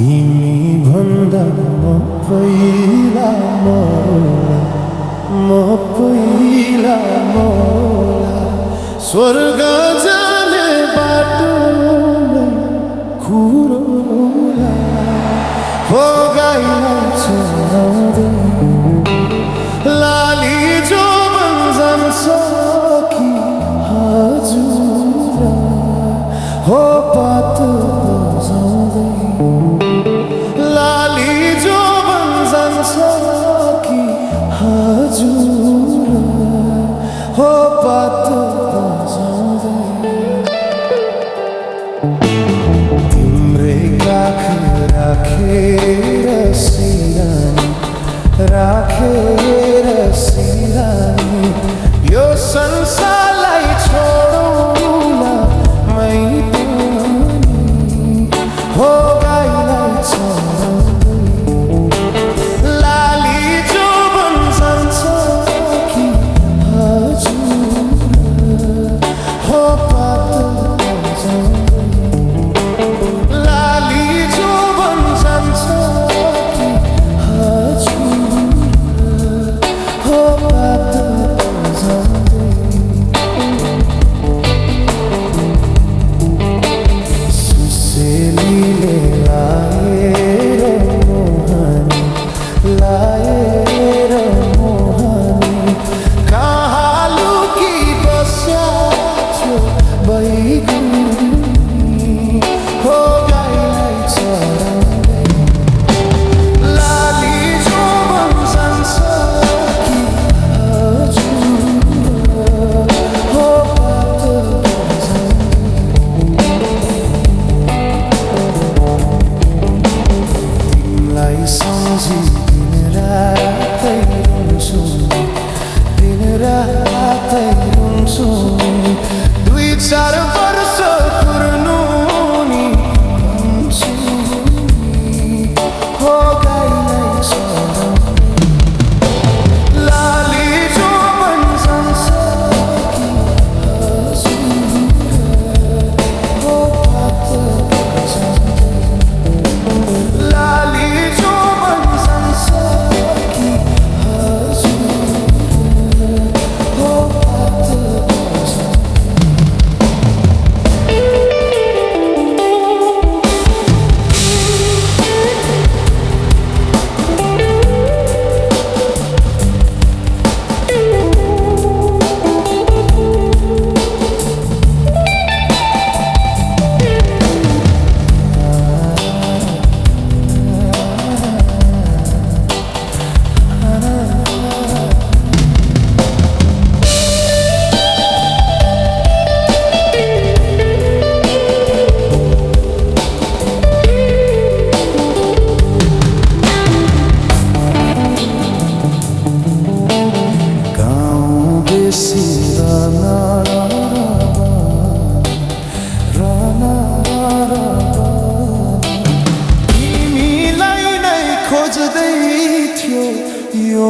तिमी भन्दा म पहिला मौला स्वर्ग जाने बाटो खुरोला हो गाईलाई चराउँदै लाली जो जान्छ कि हजुर हो पात बजाउँदै लाली जो जान्छ कि हजुर हो पात बजाउँदै तिम्रै काख राखेर सिरानी यो संसारलाई छोडौँला मै पनि हो गाईलाई चराउँदै लाली जो जान्छ कि हजुर हो पात बजाउँदै लाली जो जान्छ कि हजुर हो पात बजाउँदै सुसेलीले लाएर मोहानी कहाँ लुकी बस्या थियो बैगुनी हो गाईलाई चराउँदै लाली जो जान्छ कि हजुर हो पात बजाउँदै तिमीलाई सम्झी दिन रातै रुन्छु दुई चार वर्ष कुर्नु नि भन्छु हो गाईलाई चराउँदै लाली जो जान्छ कि हजुर हो पात बजाउँदै लाली जो जान्छ कि हजुर हो पात तिमीलाई नै खोज्दै थियो यो